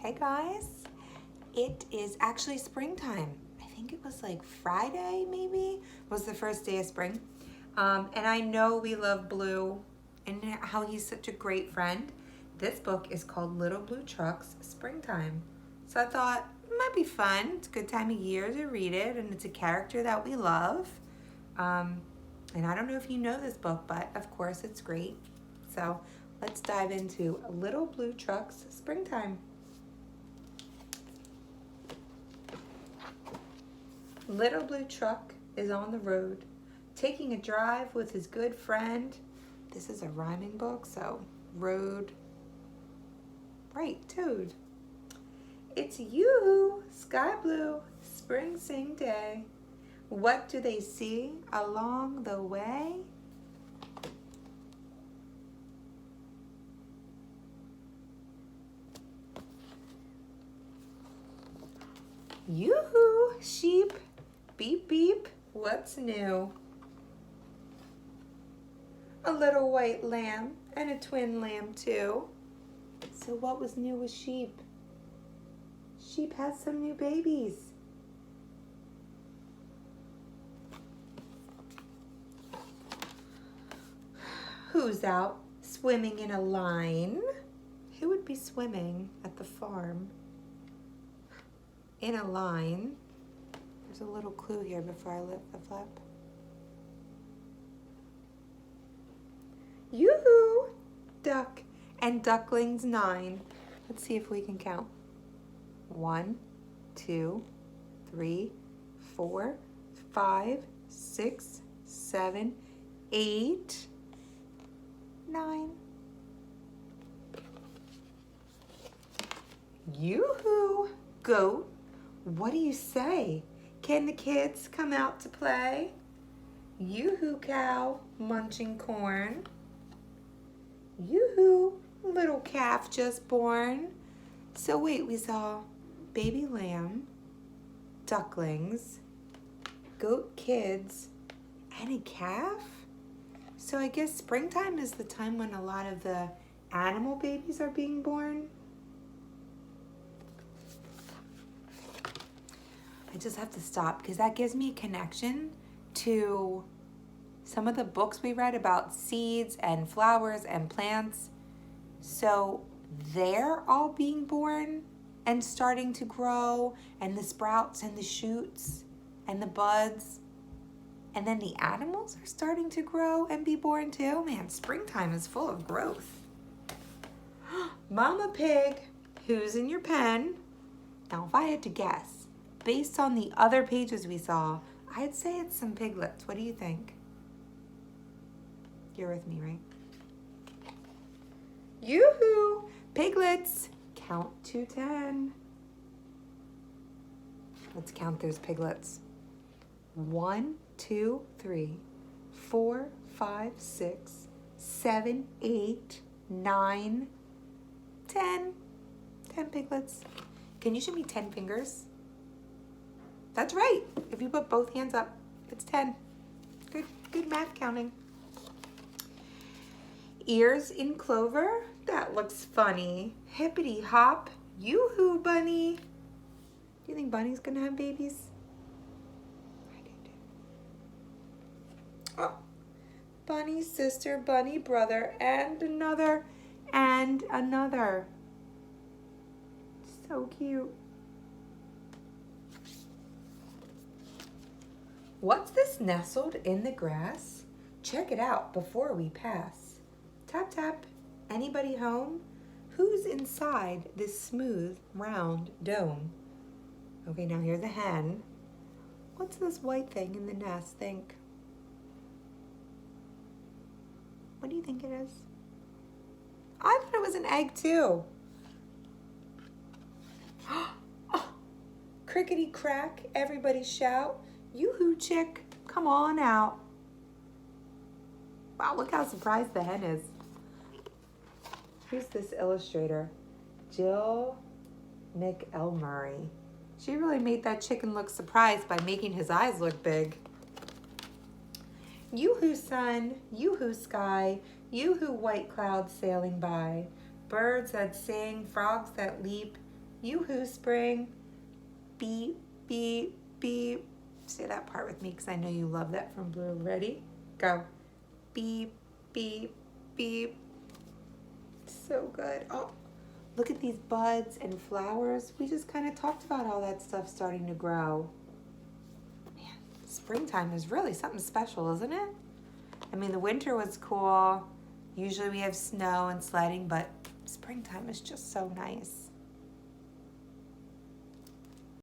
Hey guys, it is actually springtime. I think it was like Friday maybe was the first day of spring. And I know we love Blue and how he's such a great friend. This book is called Little Blue Truck's Springtime. So I thought it might be fun. It's a good time of year to read it, and it's a character that we love. And I don't know if you know this book, but of course it's great. So let's dive into Little Blue Truck's Springtime. Little Blue Truck is on the road, taking a drive with his good friend. This is a rhyming book, so road, right, Toad. It's you, sky blue, spring sing day. What do they see along the way? Yoo-hoo, sheep, beep beep, what's new? A little white lamb and a twin lamb too. So what was new with sheep? Sheep has some new babies. Who's out swimming in a line? Who would be swimming at the farm in a line? There's a little clue here before I lift the flap. Yoo-hoo! Duck and ducklings 9. Let's see if we can count. 1, 2, 3, 4, 5, 6, 7, 8, 9. Yoo-hoo! Goat, what do you say? Can the kids come out to play? Yoo-hoo, cow, munching corn. Yoo-hoo, little calf just born. So wait, we saw baby lamb, ducklings, goat kids, and a calf? So I guess springtime is the time when a lot of the animal babies are being born. I just have to stop because that gives me a connection to some of the books we read about seeds and flowers and plants. So they're all being born and starting to grow, and the sprouts and the shoots and the buds. And then the animals are starting to grow and be born too. Man, springtime is full of growth. Mama Pig, who's in your pen? Now, if I had to guess, based on the other pages we saw, I'd say it's some piglets. What do you think? You're with me, right? Yoo-hoo! Piglets! Count to 10. Let's count those piglets. 1, 2, 3, 4, 5, 6, 7, 8, 9, 10. 10 piglets. Can you show me 10 fingers? That's right. If you put both hands up, it's 10. Good math counting. Ears in clover? That looks funny. Hippity hop. Yoo-hoo, bunny. Do you think bunny's gonna have babies? I do too. Oh. Bunny sister, bunny brother, and another, and another. So cute. What's this nestled in the grass? Check it out before we pass. Tap, tap. Anybody home? Who's inside this smooth, round dome? Okay, now here's a hen. What's this white thing in the nest? Think. What do you think it is? I thought it was an egg too. Oh, crickety crack, everybody shout. Yoo-hoo, chick, come on out. Wow, look how surprised the hen is. Who's this illustrator? Jill McElmurray. She really made that chicken look surprised by making his eyes look big. Yoo-hoo, sun, yoo-hoo, sky, yoo-hoo, white clouds sailing by. Birds that sing, frogs that leap, Yoo-hoo, spring. Beep, beep, beep. Say that part with me because I know you love that from Blue. Ready? Go. Beep, beep, beep. So good. Oh, look at these buds and flowers. We just kind of talked about all that stuff starting to grow. Man, springtime is really something special, isn't it? I mean, the winter was cool. Usually we have snow and sledding, but springtime is just so nice.